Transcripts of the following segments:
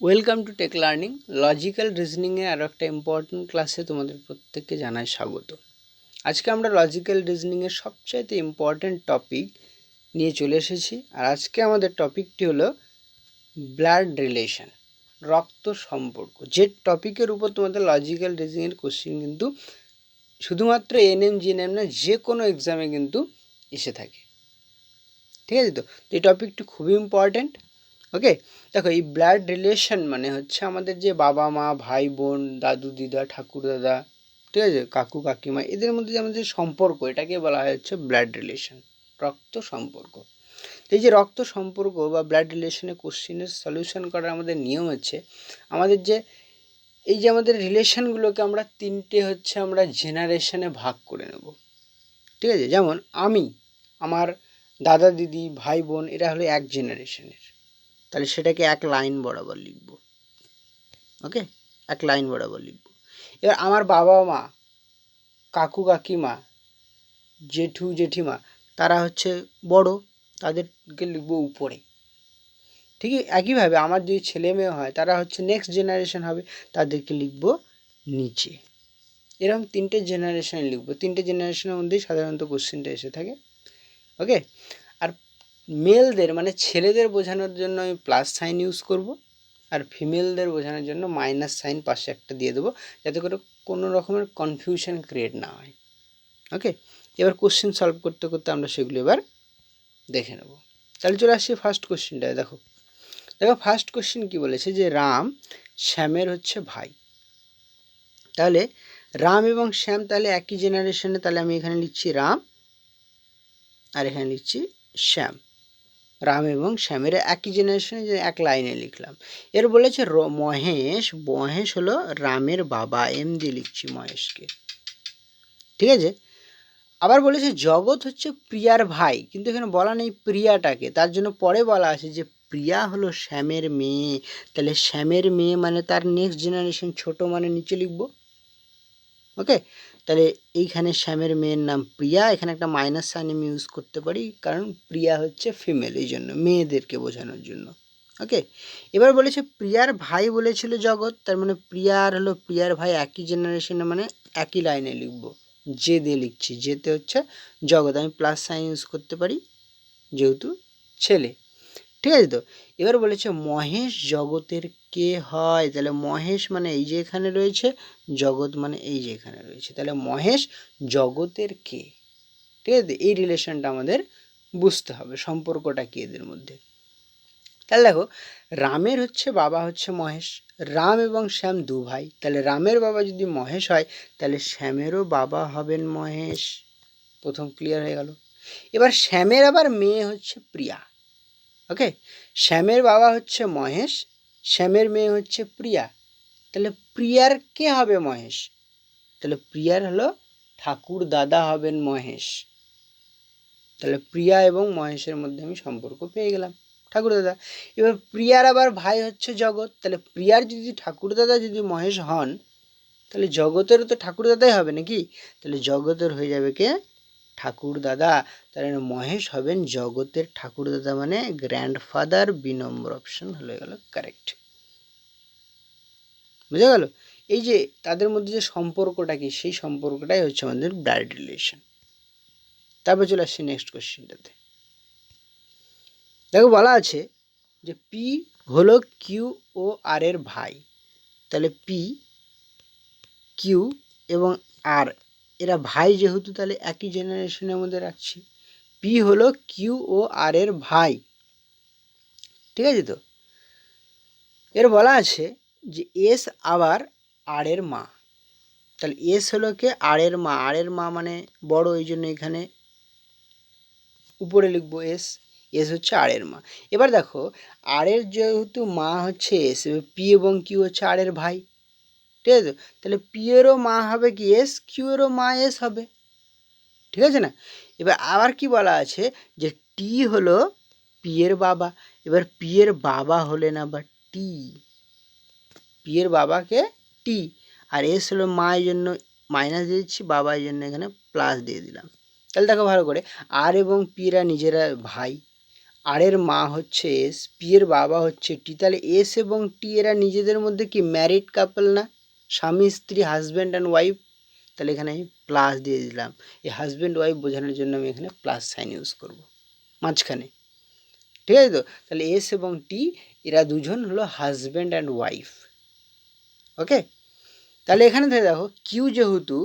Welcome to tech learning. Logical রিজনিংয়ে আরও একটা ইম্পর্টেন্ট ক্লাসে তোমাদের প্রত্যেককে জানাই স্বাগত। আজকে আমরা লজিক্যাল রিজনিংয়ের সবচাইতে ইম্পর্টেন্ট টপিক নিয়ে চলে এসেছি। আর আজকে আমাদের টপিকটি হলো ব্লাড রিলেশন, রক্ত সম্পর্ক। যে টপিকের উপর তোমাদের লজিক্যাল রিজনিংয়ের কোশ্চেন কিন্তু শুধুমাত্র এনএম জিএনএম না, যে কোনো এক্সামে কিন্তু এসে থাকে। ঠিক আছে? তো এই টপিকটি খুবই ইম্পর্টেন্ট। ওকে, দেখো এই ব্লাড রিলেশন মানে হচ্ছে আমাদের যে বাবা মা, ভাই বোন, দাদু দিদা, ঠাকুর দাদা, ঠিক আছে, কাকু কাকিমা, এদের মধ্যে যে আমাদের সম্পর্ক, এটাকে বলা হয় হচ্ছে ব্লাড রিলেশন, রক্ত সম্পর্ক। তো এই যে রক্ত সম্পর্ক বা ব্লাড রিলেশনের কোশ্চেনের সলিউশন করার আমাদের নিয়ম হচ্ছে, আমাদের যে এই যে আমাদের রিলেশনগুলোকে আমরা আমরা জেনারেশনে ভাগ করে নেব। ঠিক আছে? যেমন আমার দাদা দিদি, ভাই বোন, এরা হলো এক জেনারেশনের, তাহলে সেটাকে এক লাইন বরাবর লিখব। ওকে, এক লাইন বরাবর লিখব। এবার আমার বাবা মা, কাকু কাকিমা, জেঠু জেঠিমা, তারা হচ্ছে বড়, তাদেরকে লিখব উপরে। ঠিক একইভাবে আমার যদি ছেলে মেয়ে হয়, তারা হচ্ছে নেক্সট জেনারেশন হবে, তাদেরকে লিখব নিচে। এরকম তিনটে জেনারেশন লিখব। তিনটে জেনারেশনের মধ্যেই সাধারণত কোশ্চেনটা এসে থাকে। ওকে, আর মেলদের মানে ছেলেদের বোঝানোর জন্য আমি প্লাস সাইন ইউজ করব, আর ফিমেলদের বোঝানোর জন্য মাইনাস সাইন পাশে একটা দিয়ে দেবো, যাতে করে কোনো রকমের কনফিউশন ক্রিয়েট না হয়। ওকে, এবার কোশ্চেন সলভ করতে করতে আমরা সেগুলো এবার দেখে নেব। তাহলে চলে আসছি ফার্স্ট কোশ্চেনটায়। দেখো ফার্স্ট কোশ্চেন কি বলেছে, যে রাম শ্যামের হচ্ছে ভাই। তাহলে রাম এবং শ্যাম তাহলে একই জেনারেশনে, তাহলে আমি এখানে লিখছি রাম আর এখানে লিখছি শ্যাম। রাম এবং শ্যামের একই জেনারেশনে, যে এক লাইনে লিখলাম। এর বলেছে মহেশ, মহেশ হলো রামের বাবা, এম দিয়ে লিখছি মহেশকে। ঠিক আছে? আবার বলেছে জগৎ হচ্ছে প্রিয়ার ভাই, কিন্তু এখানে বলা নেই প্রিয়াটাকে, তার জন্য পরে বলা আছে যে প্রিয়া হলো শ্যামের মেয়ে। তাহলে শ্যামের মেয়ে মানে তার নেক্সট জেনারেশন, ছোট মানে নিচে লিখব। ওকে, তাহলে এইখানে শ্যামের মেয়ের নাম প্রিয়া, এখানে একটা মাইনাস সাইন আমি ইউজ করতে পারি, কারণ প্রিয়া হচ্ছে ফিমেল, এই জন্য মেয়েদেরকে বোঝানোর জন্য। ওকে, এবার বলেছে প্রিয়ার ভাই বলেছিল জগৎ, তার মানে প্রিয়ার হলো প্রিয়ার ভাই, একই জেনারেশনে মানে একই লাইনে লিখব। যে দিয়ে লিখছি, যেতে হচ্ছে জগৎ, আমি প্লাস সাইন ইউজ করতে পারি যেহেতু ছেলে। ঠিক আছে? তো এবার বলেছে মহেশ জগতের কে হয়, তাহলে মহেশ মানে এই যে এখানে রয়েছে, জগৎ মানে এই যে এখানে রয়েছে, তাহলে মহেশ জগতের কে। ঠিক আছে? এই রিলেশনটা আমাদের বুঝতে হবে, সম্পর্কটা কি এদের মধ্যে। তাহলে দেখো, রামের হচ্ছে বাবা হচ্ছে মহেশ, রাম এবং শ্যাম দু ভাই, তাহলে রামের বাবা যদি মহেশ হয়, তাহলে শ্যামেরও বাবা হবেন মহেশ। প্রথম ক্লিয়ার হয়ে গেল। এবার শ্যামের আবার মেয়ে হচ্ছে প্রিয়া। ওকে, শ্যামের বাবা হচ্ছে মহেশ, শ্যামের মেয়ে হচ্ছে প্রিয়া, তাহলে প্রিয়ার কে হবে মহেশ, তাহলে প্রিয়ার হলো ঠাকুর দাদা হবেন মহেশ। তাহলে প্রিয়া এবং মহেশের মধ্যে আমি সম্পর্ক পেয়ে গেলাম, ঠাকুর দাদা। এবার প্রিয়ার আবার ভাই হচ্ছে জগৎ, তাহলে প্রিয়ার যদি ঠাকুর দাদা যদি মহেশ হন, তাহলে জগতেরও তো ঠাকুর দাদাই হবে নাকি, তাহলে জগতের হয়ে যাবে কে, ঠাকুর দাদা। তাহলে মহেশ হবেন জগতের ঠাকুর দাদা, মানে গ্র্যান্ডফাদার। 2 নম্বর অপশন হয়ে গেল কারেক্ট। বুঝা গেল? এই যে তাদের মধ্যে যে সম্পর্কটা কি, সেই সম্পর্কটাই হচ্ছে আমাদের ব্লাড রিলেশন। তারপর চলে আসছি নেক্সট কোশ্চেনটাতে। দেখো বলা আছে যে পি হলো কিউ ও আর এর ভাই, তাহলে পি, কিউ এবং আর এরা ভাই যেহেতু, তাহলে একই জেনারেশনের মধ্যে রাখছি। পি হলো কিউ ও আর এর ভাই। ঠিক আছে? তো এর বলা আছে যে এস আবার আর এর মা, তাহলে এস হলো কে, আর এর মা। আর এর মা মানে বড়, এই জন্য এখানে উপরে লিখবো এস। এস হচ্ছে আর এর মা। এবার দেখো, আর এর যেহেতু মা হচ্ছে এস, পি এবং কিউ হচ্ছে আর এর ভাই। ঠিক আছে? তাহলে পি এরও মা হবে কি এস, কিউ এরও মা এস হবে। ঠিক আছে না? এবার আবার কি বলা আছে যে টি হলো পি এর বাবা। এবার পি এর বাবা হলেন আবার টি, পি এর বাবাকে টি, আর এস হলো মা, এই জন্য মাইনাস দিয়ে দিচ্ছি, বাবা এই জন্য এখানে প্লাস দিয়ে দিলাম। তাহলে দেখো ভালো করে, আর এবং পিরা নিজেরা ভাই, আর এর মা হচ্ছে এস, পি এর বাবা হচ্ছে টি, তাহলে এস এবং টি এরা নিজেদের মধ্যে কি ম্যারিড কাপল না, স্বামী স্ত্রী, হাজব্যান্ড অ্যান্ড ওয়াইফ। তাহলে এখানে আমি প্লাস দিয়ে দিলাম, এই হাজব্যান্ড ওয়াইফ বোঝানোর জন্য আমি এখানে প্লাস সাইন ইউজ করব মাঝখানে, ঠিক আছে তো। তাহলে এস এবং টি এরা দুজন হলো হাজব্যান্ড অ্যান্ড ওয়াইফ। ওকে, তাহলে এখানে থেকে দেখো কিউ যেহেতু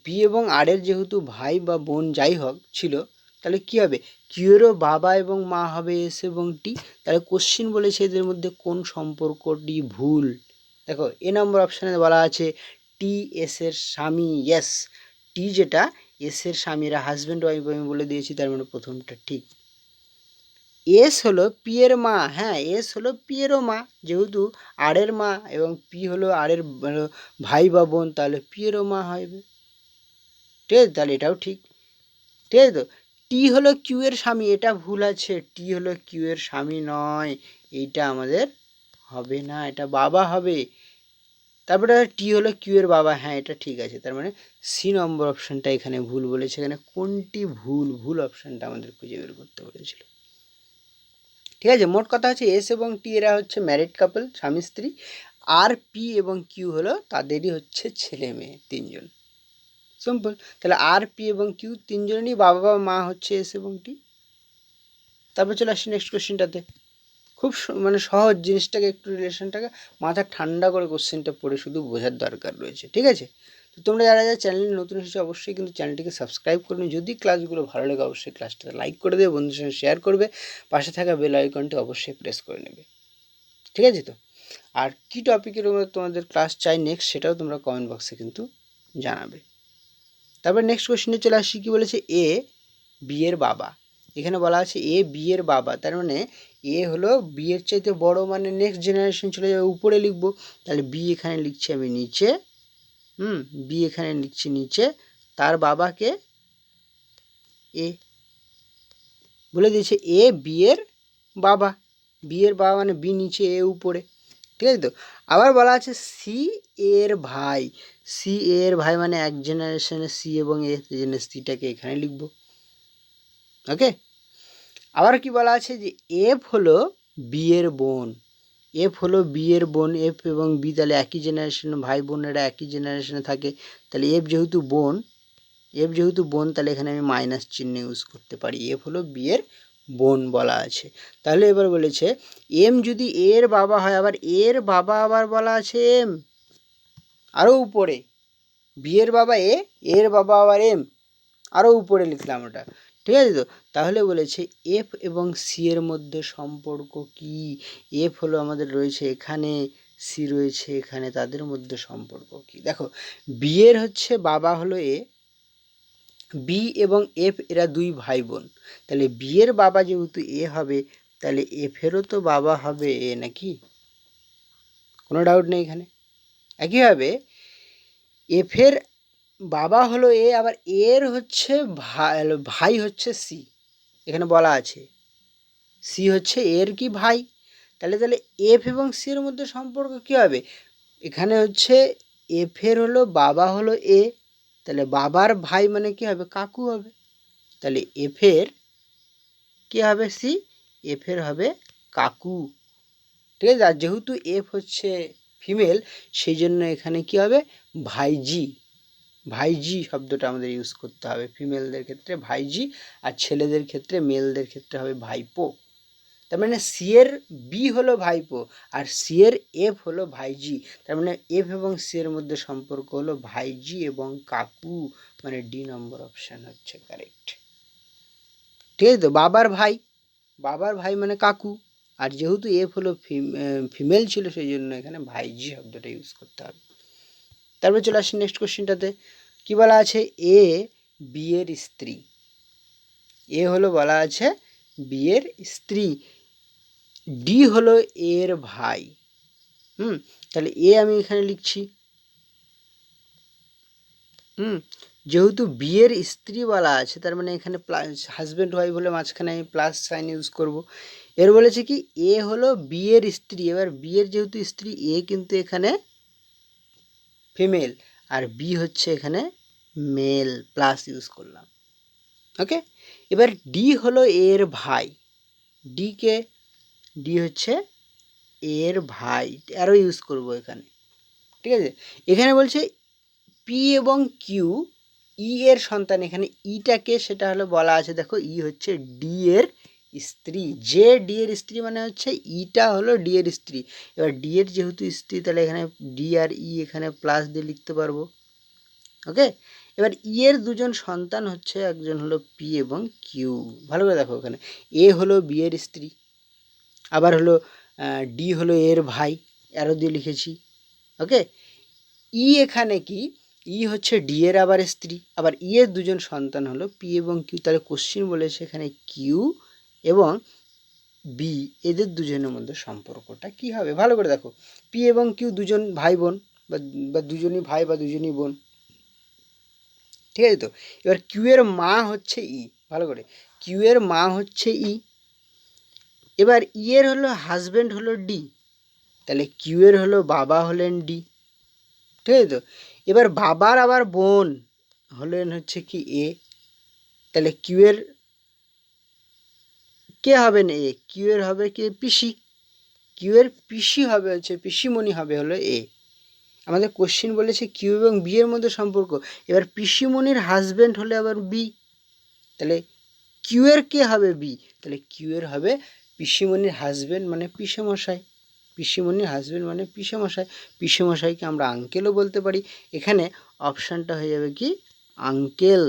পি এবং আর এর যেহেতু ভাই বা বোন যাই হোক ছিল, তাহলে কি হবে, কিউ এরও বাবা এবং মা হবে এস এবং টি। তাহলে কোশ্চিন বলেছে এদের মধ্যে কোন সম্পর্কটি ভুল। দেখো এ নম্বর অপশানে বলা আছে টি এস এর স্বামী, ইয়েস টি যেটা এস এর স্বামী, এরা হাজব্যান্ড ওয়াইফ আমি বলে দিয়েছি, তার মানে প্রথমটা ঠিক। এস হলো পি এর মা, হ্যাঁ এস হলো পি এরও মা, যেহেতু আর এর মা এবং পি হলো আর এর ভাই বা বোন, তাহলে পি এরও মা হবে, ঠিক আছে, তাহলে এটাও ঠিক, ঠিক আছে তো। টি হলো কিউ এর স্বামী, এটা ভুল আছে, টি হলো কিউ এর স্বামী নয়, এইটা আমাদের হবে না, এটা বাবা হবে। তারপরে টি হলো কিউ এর বাবা, হ্যাঁ এটা ঠিক আছে, তার মানে সি নম্বর অপশানটা এখানে ভুল বলেছে। এখানে কোনটি ভুল, ভুল অপশানটা আমাদের খুঁজে বের করতে বলেছিল, ঠিক আছে। মোট কথা হচ্ছে এস এবং টি এরা হচ্ছে ম্যারিড কাপল, স্বামী স্ত্রী, আর পি এবং কিউ হলো তাদেরই হচ্ছে ছেলে মেয়ে তিনজন, সিম্পল। তাহলে আর পি এবং কিউ তিনজনেরই বাবা বা মা হচ্ছে এস এবং টি। তারপর চলে আসছি নেক্সট কোশ্চেনটাতে, খুব মানে সহজ জিনিসটাকে একটু রিলেশনটাকে মাথা ঠান্ডা করে কোশ্চেনটা পড়ে শুধু বোঝার দরকার রয়েছে, ঠিক আছে। তো তোমরা যারা যারা চ্যানেলে নতুন এসেছো অবশ্যই কিন্তু চ্যানেলটিকে সাবস্ক্রাইব করে নিও, যদি ক্লাসগুলো ভালো লাগে অবশ্যই ক্লাসটা লাইক করে দেবে, বন্ধুদের সঙ্গে শেয়ার করবে, পাশে থাকা বেল আইকনটি অবশ্যই প্রেস করে নেবে, ঠিক আছে তো। আর কী টপিকের উপর তোমাদের ক্লাস চাই নেক্সট, সেটাও তোমরা কমেন্ট বক্সে কিন্তু জানাবে। তারপর নেক্সট কোশ্চেনে চলে আসছি, কী বলেছে, এ বি এর বাবা। এখানে বলা আছে এ বি এর বাবা, তার মানে এ হলো বি এর চাইতে বড়, মানে নেক্সট জেনারেশন চলে যাবে, উপরে লিখবো। তাহলে বি এখানে লিখছি আমি নিচে, বি এখানে লিখছি নিচে, তার বাবাকে এ বলে দিয়েছে, এ বি এর বাবা, বি এর বাবা মানে বি নিচে এ উপরে, ঠিক আছে তো। আবার বলা আছে সি এর ভাই, সি এর ভাই মানে এক জেনারেশনে সি এবং এ, এই জন্য সিটাকে এখানে লিখব, ওকে। আবার কি বলা আছে যে এফ হলো বি এর বোন, এফ হলো বি এর বোন, এফ এবং বি তাহলে একই জেনারেশনে, ভাই বোনেরা একই জেনারেশনে থাকে, তাহলে এফ যেহেতু বোন, এফ যেহেতু বোন তাহলে এখানে আমি মাইনাস চিহ্ন ইউজ করতে পারি, এফ হলো বি এর বোন বলা আছে। তাহলে এবার বলেছে এম যদি এর বাবা হয়, আবার এর বাবা আবার বলা আছে এম, আরও উপরে, বি এর বাবা এ, এর বাবা আবার এম, আরও উপরে লিখলাম ওটা, ঠিক আছে তো। তাহলে বলেছে এফ এবং সি এর মধ্যে সম্পর্ক কি, এফ হলো আমাদের রয়েছে এখানে, সি রয়েছে এখানে, তাদের মধ্যে সম্পর্ক কি। দেখো বি এর হচ্ছে বাবা হলো এ, বি এবং এফ এরা দুই ভাই বোন, তাহলে বি এর বাবা যেহেতু এ হবে, তাহলে এফেরও তো বাবা হবে এ, নাকি, কোনো ডাউট নেই এখানে। একইভাবে এফের বাবা হলো এ, আবার এর হচ্ছে ভাই হচ্ছে সি, এখানে বলা আছে সি হচ্ছে এর কি ভাই, তাহলে তাহলে এফ এবং সি এর মধ্যে সম্পর্ক কী হবে, এখানে হচ্ছে এফের হলো বাবা হলো এ, তাহলে বাবার ভাই মানে কি হবে, কাকু হবে, তাহলে এফের কী হবে সি, এফের হবে কাকু, ঠিক আছে। আর যেহেতু এফ হচ্ছে ফিমেল সেই জন্য এখানে কি হবে, ভাইজি, ভাইজি শব্দটা আমাদের ইউজ করতে হবে, ফিমেলদের ক্ষেত্রে ভাইজি, আর ছেলেদের ক্ষেত্রে মেলদের ক্ষেত্রে হবে ভাইপো। তার মানে সি এর বি হলো ভাইপো আর সি এর এফ হলো ভাইজি, তার মানে এফ এবং সি এর মধ্যে সম্পর্ক হলো ভাইজি এবং কাকু, মানে ডি নম্বর অপশান হচ্ছে কারেক্ট, ঠিক আছে তো। বাবার ভাই, বাবার ভাই মানে কাকু, আর যেহেতু এফ হলো ফিমেল ছিল সেই জন্য এখানে ভাইজি শব্দটা ইউজ করতে হবে। তারপরে চলে আসি নেক্সট কোশ্চেনটাতে, কি বলা আছে, এ বি এর স্ত্রী, এ হলো বলা আছে বি এর স্ত্রী, ডি হলো এর ভাই, তাহলে এ আমি এখানে লিখছি, যেহেতু বি এর স্ত্রী বলা আছে তার মানে এখানে প্লাস হাজব্যান্ড ওয়াইফ বলে মাঝখানে আমি প্লাস সাইন ইউজ করব। এর বলেছে কি এ হলো বি এর স্ত্রী, এবার বি এর যেহেতু স্ত্রী এ কিন্তু এখানে ফিমেল আর বি হচ্ছে এখানে মেল, প্লাস ইউজ করলাম, ওকে। এবার ডি হলো এর ভাই, ডি কে, ডি হচ্ছে এর ভাই, অ্যারো ইউজ করব এখানে, ঠিক আছে। এখানে বলছে পি এবং কিউ ই এর সন্তান, এখানে ইটাকে সেটা হলো বলা আছে, দেখো ই হচ্ছে ডি এর স্ত্রী, যে ডি এর স্ত্রী মানে হচ্ছে ইটা হলো ডি এর স্ত্রী। এবার ডি এর যেহেতু স্ত্রী, তাহলে এখানে ডি আর ই এখানে প্লাস দিয়ে লিখতে পারবো, ওকে। এবার ই এর দুজন সন্তান হচ্ছে, একজন হলো পি এবং কিউ। ভালো করে দেখো, এখানে এ হলো বি এর স্ত্রী, আবার হলো ডি হলো এর ভাই, অ্যারো দিয়ে লিখেছি, ওকে। ই এখানে কি, ই হচ্ছে ডি এর আবার স্ত্রী, আবার ই এর দুজন সন্তান হলো পি এবং কিউ। তাহলে কোশ্চিন বলেছে এখানে কিউ এবং বি এদের দুজনের মধ্যে সম্পর্কটা কি হবে। ভালো করে দেখো, পি এবং কিউ দুজন ভাই বোন, বা দুজনই ভাই বা দুজনই বোন, ঠিক আছে তো। এবার কিউ এর মা হচ্ছে ই, ভালো করে, কিউ এর মা হচ্ছে ই। এবার ই এর হলো হাজব্যান্ড হলো ডি, তাহলে কিউ এর হলো বাবা হলেন ডি, ঠিক আছে তো। এবার বাবার আবার বোন হলেন হচ্ছে কি এ, তাহলে কিউ এর কে হবেন এ, কিউ এর হবে কি পিসি, কিউ এর পিসি হবে হচ্ছে, পিসিমণি হবে হলো এ। আমাদের কোশ্চিন বলেছে কিউ এবং বি এর মধ্যে সম্পর্ক, এবার পিসিমণির হাজব্যান্ড হলে আবার বি, তাহলে কিউ এর কে হবে বি, তাহলে কিউ এর হবে পিসিমণির হাজব্যান্ড মানে পিসেমশাই, পিসিমণির হাজব্যান্ড মানে পিসেমশাই, পিসেমশাইকে আমরা আঙ্কেলও বলতে পারি। এখানে অপশানটা হয়ে যাবে কি আঙ্কেল,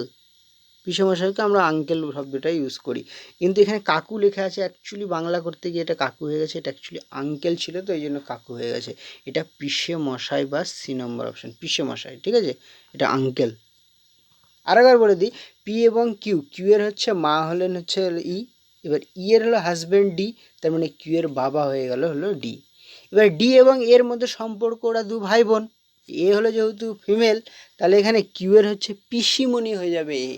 পিসেমশাইকে আমরা আঙ্কেল শব্দটা ইউজ করি, কিন্তু এখানে কাকু লেখা আছে, অ্যাকচুয়ালি বাংলা করতে গিয়ে এটা কাকু হয়ে গেছে, এটা অ্যাকচুয়ালি আঙ্কেল ছিল, তো এই জন্য কাকু হয়ে গেছে। এটা পিসেমশাই বা সি নম্বর অপশান, পিসেমশাই, ঠিক আছে, এটা আঙ্কেল। আরেকবার বলে দিই, পি এবং কিউ, কিউ এর হচ্ছে মা হলেন হচ্ছে ই, এবার ই এর হলো হাজব্যান্ড ডি, তার মানে কিউ এর বাবা হয়ে গেল হলো ডি। এবার ডি এবং এর মধ্যে সম্পর্ক, ওরা দু ভাই বোন, এ হলো যেহেতু ফিমেল, তাহলে এখানে কিউ এর হচ্ছে পিসিমণি হয়ে যাবে এ।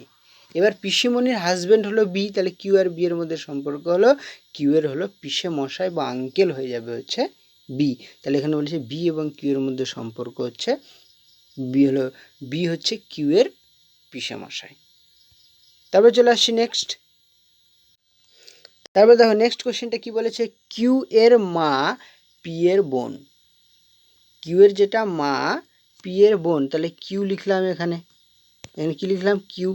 এবার পিসিমণির হাজব্যান্ড হলো বি, তাহলে কিউ আর বি এর মধ্যে সম্পর্ক হলো, কিউ এর হলো পিসে মশাই বা আঙ্কেল হয়ে যাবে হচ্ছে বি। তাহলে এখানে বলেছে বি এবং কিউ এর মধ্যে সম্পর্ক হচ্ছে, বি হলো, বি হচ্ছে কিউ এর পিসেমশাই। তারপরে চলে আসছি নেক্সট। তারপরে দেখো নেক্সট কোশ্চেনটা কি বলেছে, কিউ এর মা পি এর বোন, কিউ এর যেটা মা পি এর বোন, তাহলে কিউ লিখলাম এখানে, এখানে কি লিখলাম কিউ,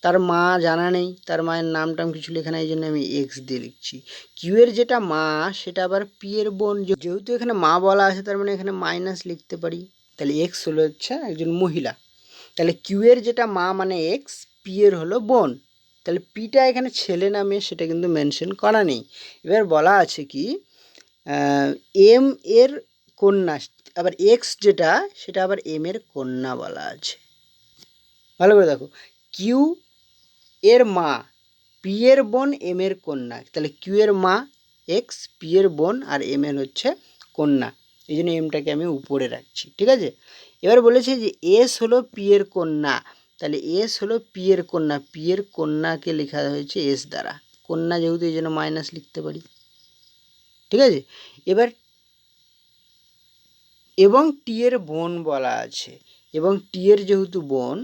তার মা জানা নেই, তার মায়ের নাম টাম কিছু লেখা নেই, এই জন্য আমি এক্স দিয়ে লিখছি। কিউ এর যেটা মা সেটা আবার পি এর বোন, যেহেতু এখানে মা বলা আছে তার মানে এখানে মাইনাস লিখতে পারি, তাহলে এক্স হলো হচ্ছে একজন মহিলা, তাহলে কিউ এর যেটা মা মানে এক্স, পি এর হলো বোন, তাহলে পিটা এখানে ছেলে না মেয়ে সেটা কিন্তু মেনশন করা নেই। এবার বলা আছে কি এম এর কন্যা, আবার এক্স যেটা সেটা আবার এম এর কন্যা বলা আছে। ভালো করে দেখো, কিউ এর মা পি এর বোন এম এর কন্যা, তাহলে কিউ এর মা এক্স, পি এর বোন, আর এম এর হচ্ছে কন্যা, এই জন্য এমটাকে আমি উপরে রাখছি, ঠিক আছে। এবার বলেছে যে এস হলো পি এর কন্যা, তাহলে এস হলো পি এর কন্যা, পি এর কন্যাকে লেখা হয়েছে এস দ্বারা, কন্যা যেহেতু এই জন্য মাইনাস লিখতে পারি, ঠিক আছে। এবার এবং টি এর বোন বলা আছে, এবং টি এর যেহেতু বোন,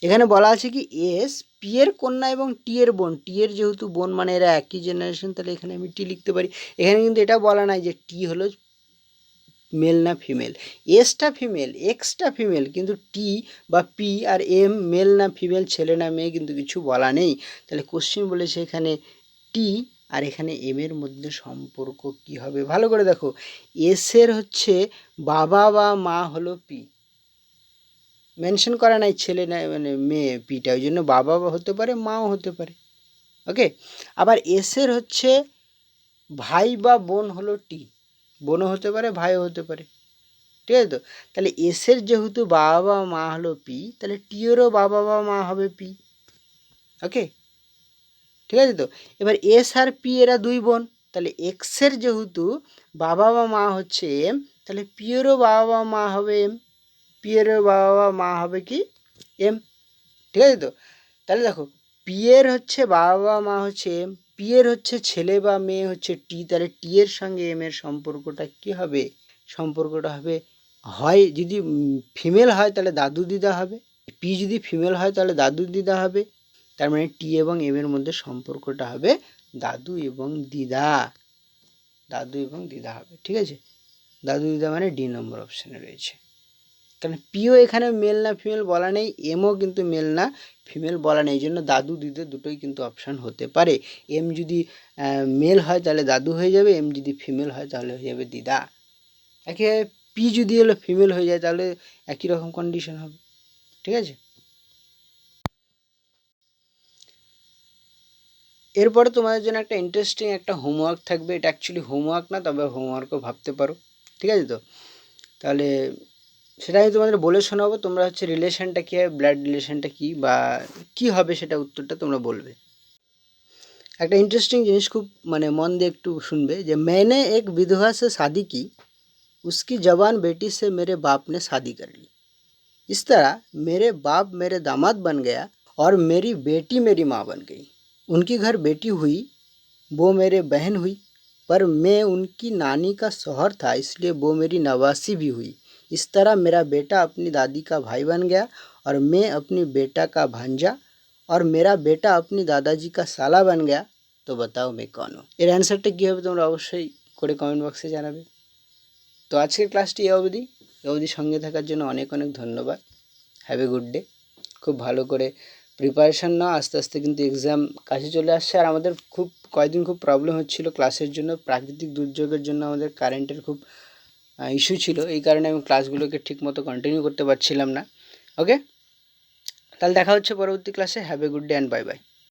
এখানে বলা আছে কি এস পি এর কন্যা এবং টি এর বোন, টি এর যেহেতু বোন মানে এরা একই জেনারেশন, তাহলে এখানে আমি টি লিখতে পারি। এখানে কিন্তু এটা বলা নাই যে টি হলো মেল না ফিমেল, এসটা ফিমেল এক্সটা ফিমেল, কিন্তু টি বা পি আর এম মেল না ফিমেল, ছেলে না মেয়ে কিন্তু কিছু বলা নেই। তাহলে কোশ্চিন বলেছে এখানে টি আর এখানে এম এর মধ্যে সম্পর্ক কি হবে। ভালো করে দেখো, এস এর হচ্ছে বাবা বা মা হলো পি, মেনশন করা নাই ছেলে না মানে মেয়ে পিটা, ওই জন্য বাবা হতে পারে মাও হতে পারে, ওকে। আবার এসের হচ্ছে ভাই বা বোন হলো টি, বোনও হতে পারে ভাইও হতে পারে, ঠিক আছে তো। তাহলে এসের যেহেতু বাবা বা মা হলো পি, তাহলে টি এরও বাবা বা মা হবে পি, ওকে, ঠিক আছে তো। এবার এস আর পি এরা দুই বোন, তাহলে এক্সের যেহেতু বাবা বা মা হচ্ছে এম, তাহলে পি এরও বাবা বা মা হবে এম, পি এরও বাবা বা মা হবে কি এম, ঠিক আছে তো। তাহলে দেখো পি এর হচ্ছে বাবা বা মা হচ্ছে এম, পি এর হচ্ছে ছেলে বা মেয়ে হচ্ছে টি, তাহলে টি এর সঙ্গে এম এর সম্পর্কটা কি হবে, সম্পর্কটা হবে, হয় যদি ফিমেল হয় তাহলে দাদু দিদা হবে, পি যদি ফিমেল হয় তাহলে দাদু দিদা হবে, তার মানে টি এবং এম এর মধ্যে সম্পর্কটা হবে দাদু এবং দিদা, দাদু এবং দিদা হবে, ঠিক আছে। দাদু দিদা মানে ডি নম্বর অপশানে রয়েছে। কারণ পিও এখানে মেল না ফিমেল বলা নেই, এমও কিন্তু মেল না ফিমেল বলা নেই, এই জন্য দাদু দিদা দুটোই কিন্তু অপশান হতে পারে। এম যদি মেল হয় তাহলে দাদু হয়ে যাবে, এম যদি ফিমেল হয় তাহলে হয়ে যাবে দিদা। একে পি যদি হলো ফিমেল হয়ে যায় তাহলে একই রকম কন্ডিশন হবে, ঠিক আছে। এরপরে তোমাদের জন্য একটা ইন্টারেস্টিং একটা হোমওয়ার্ক থাকবে, এটা অ্যাকচুয়ালি হোমওয়ার্ক না, তবে হোমওয়ার্কও ভাবতে পারো, ঠিক আছে। তো তাহলে সেটা আমি তোমাদের বলে শোনাবো, তোমরা হচ্ছে রিলেশনটা কী হয়, ব্লাড রিলেশনটা কী বা কী হবে সেটা উত্তরটা তোমরা বলবে। একটা ইন্টারেস্টিং জিনিস খুব মানে মন দিয়ে একটু শুনবে, যে मैंने एक विधवा से शादी की, उसकी जवान बेटी से मेरे बाप ने शादी कर ली। इस तरह मेरे बाप मेरे दामाद बन गया और मेरी बेटी मेरी माँ बन गई। उनकी घर बेटी हुई, वो मेरे बहन हुई, पर मैं उनकी नानी का शौहर था, इसलिए वो मेरी नवासी भी हुई। इस तरह मेरा बेटा अपनी दादी का भाई बन गया और मैं अपनी बेटा का भांजा, और मेरा बेटा अपनी दादाजी का साला बन गया। তো বাতাও মে কौन हूँ। এর অ্যান্সারটা কী হবে তোমরা অবশ্যই করে কমেন্ট বক্সে জানাবে। তো আজকের ক্লাসটি এ অবধি সঙ্গে থাকার জন্য অনেক অনেক ধন্যবাদ। Have a good day. খুব ভালো করে প্রিপারেশান নাও, আস্তে আস্তে কিন্তু এক্সাম কাছে চলে আসছে। আর আমাদের খুব কয়েকদিন খুব প্রবলেম হচ্ছিলো ক্লাসের জন্য, প্রাকৃতিক দুর্যোগের জন্য আমাদের কারেন্টের খুব ইস্যু ছিল, এই কারণে আমি ক্লাসগুলোকে ঠিকমতো কন্টিনিউ করতে পারছিলাম না। ওকে, তাহলে দেখা হচ্ছে পরবর্তী ক্লাসে। Have a good day and bye bye.